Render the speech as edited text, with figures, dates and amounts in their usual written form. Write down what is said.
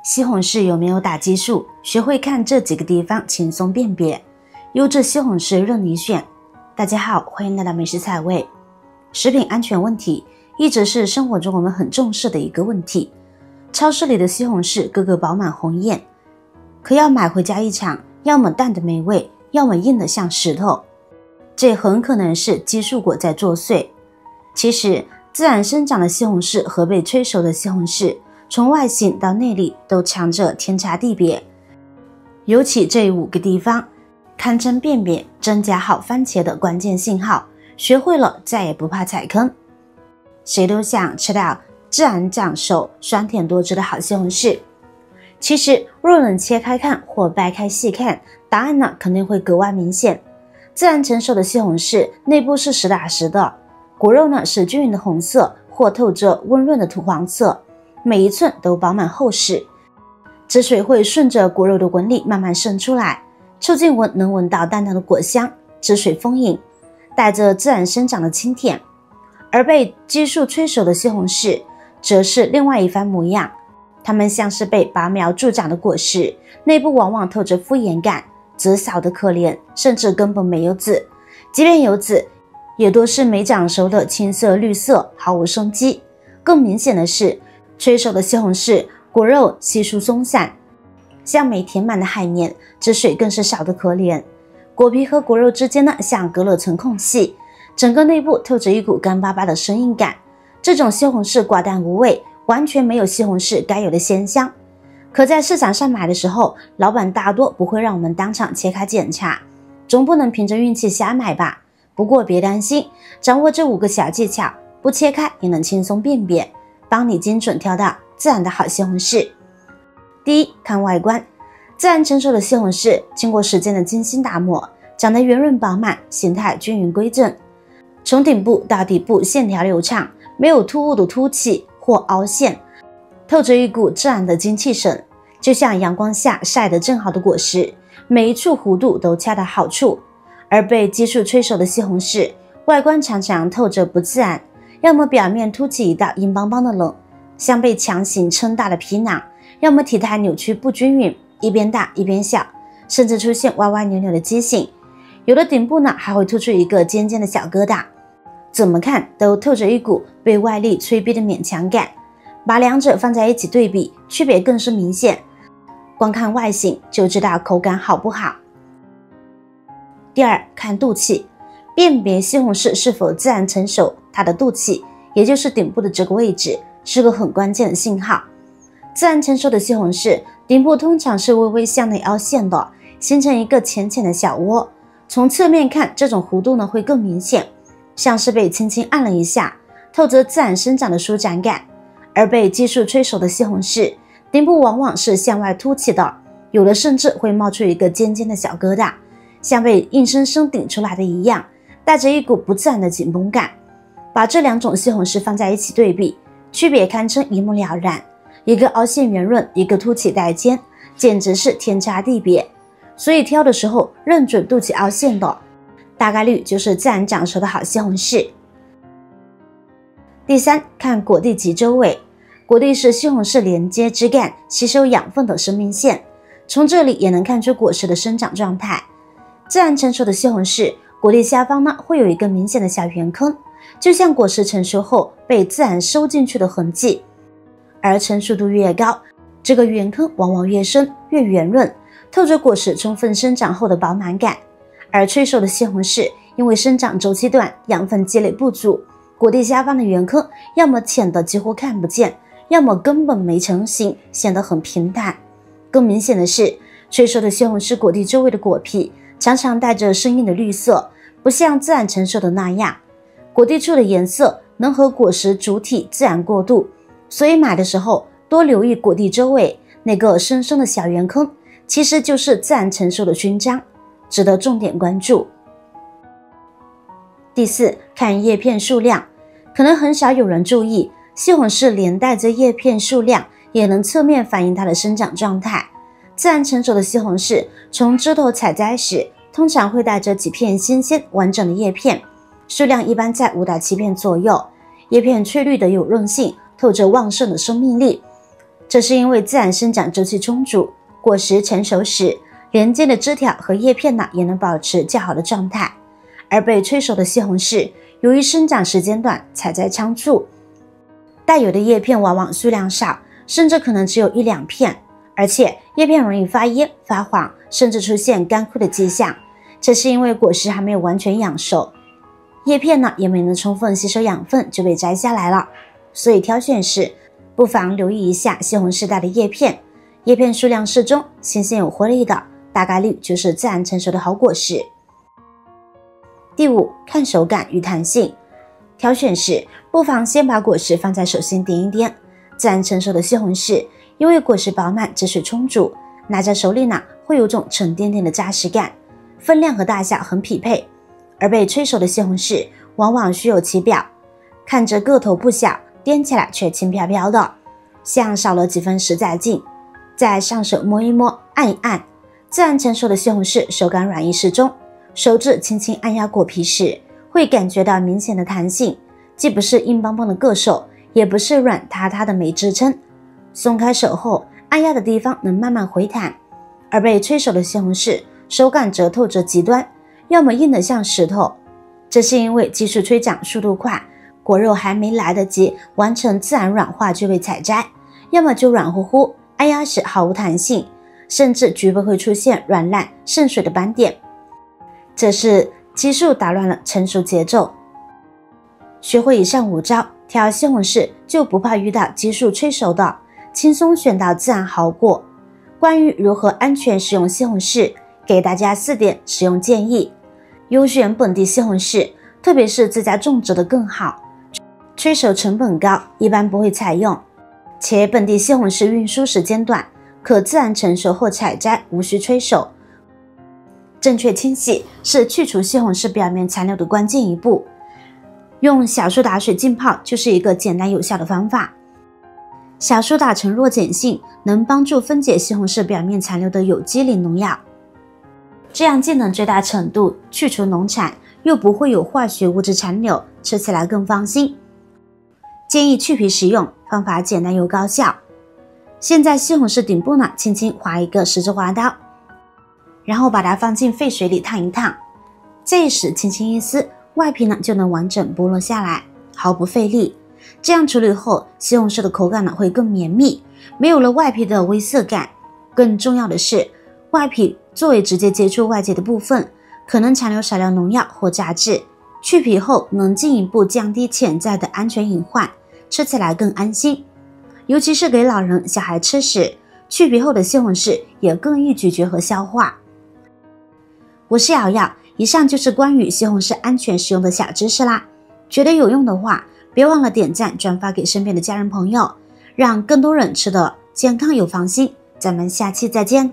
西红柿有没有打激素？学会看这几个地方，轻松辨别。优质西红柿任你选。大家好，欢迎来到美食采味。食品安全问题一直是生活中我们很重视的一个问题。超市里的西红柿个个饱满红艳，可要买回家一尝，要么淡的没味，要么硬的像石头。这很可能是激素果在作祟。其实，自然生长的西红柿和被催熟的西红柿，从外形到内里都藏着天差地别。尤其这5个地方，堪称辨别真假好番茄的关键信号。学会了，再也不怕踩坑。谁都想吃到自然长熟、酸甜多汁的好西红柿。其实，若能切开看或掰开细看，答案呢肯定会格外明显。自然成熟的西红柿内部是实打实的，果肉呢是均匀的红色或透着温润的土黄色，每一寸都饱满厚实，汁水会顺着果肉的纹理慢慢渗出来，凑近闻能闻到淡淡的果香，汁水丰盈，带着自然生长的清甜。而被激素催熟的西红柿则是另外一番模样，它们像是被拔苗助长的果实，内部往往透着敷衍感，籽小得可怜，甚至根本没有籽，即便有籽也多是没长熟的青色绿色，毫无生机。更明显的是，催熟的西红柿果肉稀疏松散，像没填满的海绵，汁水更是少得可怜。果皮和果肉之间呢，像隔了层空隙，整个内部透着一股干巴巴的生硬感。这种西红柿寡淡无味，完全没有西红柿该有的鲜香。可在市场上买的时候，老板大多不会让我们当场切开检查，总不能凭着运气瞎买吧。不过别担心，掌握这5个小技巧，不切开也能轻松辨别，帮你精准挑到自然的好西红柿。第一，看外观。自然成熟的西红柿经过时间的精心打磨，长得圆润饱满，形态均匀规整，从顶部到底部线条流畅，没有突兀的凸起或凹陷，透着一股自然的精气神，就像阳光下晒得正好的果实，每一处弧度都恰到好处。而被激素催熟的西红柿外观常常透着不自然，要么表面凸起一道硬邦邦的棱，像被强行撑大的皮囊，要么体态扭曲不均匀，一边大一边小，甚至出现歪歪扭扭的畸形。有的顶部呢还会突出一个尖尖的小疙瘩，怎么看都透着一股被外力催逼的勉强感。把两者放在一起对比，区别更是明显，光看外形就知道口感好不好。第二，看肚脐。辨别西红柿是否自然成熟，它的肚脐，也就是顶部的这个位置，是个很关键的信号。自然成熟的西红柿顶部通常是微微向内凹陷的，形成一个浅浅的小窝。从侧面看，这种弧度呢会更明显，像是被轻轻按了一下，透着自然生长的舒展感。而被激素催熟的西红柿顶部往往是向外凸起的，有的甚至会冒出一个尖尖的小疙瘩，像被硬生生顶出来的一样，带着一股不自然的紧绷感。把这2种西红柿放在一起对比，区别堪称一目了然，一个凹陷圆润，一个凸起带尖，简直是天差地别。所以挑的时候认准肚脐凹陷的，大概率就是自然长熟的好西红柿。第三，看果蒂及周围。果蒂是西红柿连接枝干、吸收养分的生命线，从这里也能看出果实的生长状态。自然成熟的西红柿果蒂下方呢会有一个明显的小圆坑，就像果实成熟后被自然收进去的痕迹。而成熟度越高，这个圆坑往往越深越圆润，透着果实充分生长后的饱满感。而催熟的西红柿因为生长周期短，养分积累不足，果蒂下方的圆坑要么浅的几乎看不见，要么根本没成型，显得很平坦。更明显的是，催熟的西红柿果蒂周围的果皮常常带着生硬的绿色，不像自然成熟的那样，果蒂处的颜色能和果实主体自然过渡。所以买的时候多留意果蒂周围那个深深的小圆坑，其实就是自然成熟的勋章，值得重点关注。第四，看叶片数量。可能很少有人注意，西红柿连带着叶片数量也能侧面反映它的生长状态。自然成熟的西红柿从枝头采摘时，通常会带着几片新鲜完整的叶片，数量一般在5到7片左右。叶片翠绿的有韧性，透着旺盛的生命力。这是因为自然生长周期充足，果实成熟时，连接的枝条和叶片呢也能保持较好的状态。而被催熟的西红柿，由于生长时间短，采摘仓促，带有的叶片往往数量少，甚至可能只有1、2片，而且叶片容易发叶、发黄，甚至出现干枯的迹象。这是因为果实还没有完全养熟，叶片呢也没能充分吸收养分就被摘下来了。所以挑选时不妨留意一下西红柿带的叶片，叶片数量适中、新鲜有活力的，大概率就是自然成熟的好果实。第5，看手感与弹性。挑选时不妨先把果实放在手心掂一掂。自然成熟的西红柿，因为果实饱满、汁水充足，拿在手里呢会有种沉甸甸的扎实感，分量和大小很匹配。而被催熟的西红柿往往虚有其表，看着个头不小，掂起来却轻飘飘的，像少了几分实在劲。再上手摸一摸、按一按，自然成熟的西红柿手感软硬适中，手指轻轻按压果皮时，会感觉到明显的弹性，既不是硬邦邦的硌手，也不是软塌塌的没支撑。松开手后，按压的地方能慢慢回弹。而被催熟的西红柿手感则透着极端，要么硬得像石头，这是因为技术催长速度快，果肉还没来得及完成自然软化就被采摘；要么就软乎乎，按压时毫无弹性，甚至局部会出现软烂渗水的斑点，这是激素打乱了成熟节奏。学会以上5招，挑西红柿就不怕遇到激素催熟的，轻松选到自然好果。关于如何安全使用西红柿，给大家4点使用建议。优选本地西红柿，特别是自家种植的更好，催熟成本高，一般不会采用，且本地西红柿运输时间短，可自然成熟后采摘，无需催熟。正确清洗是去除西红柿表面残留的关键一步，用小苏打水浸泡就是一个简单有效的方法。小苏打呈弱碱性，能帮助分解西红柿表面残留的有机磷农药，这样既能最大程度去除农残，又不会有化学物质残留，吃起来更放心。建议去皮食用，方法简单又高效。先在西红柿顶部呢轻轻划一个十字花刀，然后把它放进沸水里烫一烫，这时轻轻一撕，外皮呢就能完整剥落下来，毫不费力。这样处理后，西红柿的口感呢会更绵密，没有了外皮的微涩感。更重要的是，外皮作为直接接触外界的部分，可能残留少量农药或杂质，去皮后能进一步降低潜在的安全隐患，吃起来更安心。尤其是给老人、小孩吃时，去皮后的西红柿也更易咀嚼和消化。我是瑶瑶，以上就是关于西红柿安全使用的小知识啦。觉得有用的话，别忘了点赞转发给身边的家人朋友，让更多人吃得健康又放心。咱们下期再见。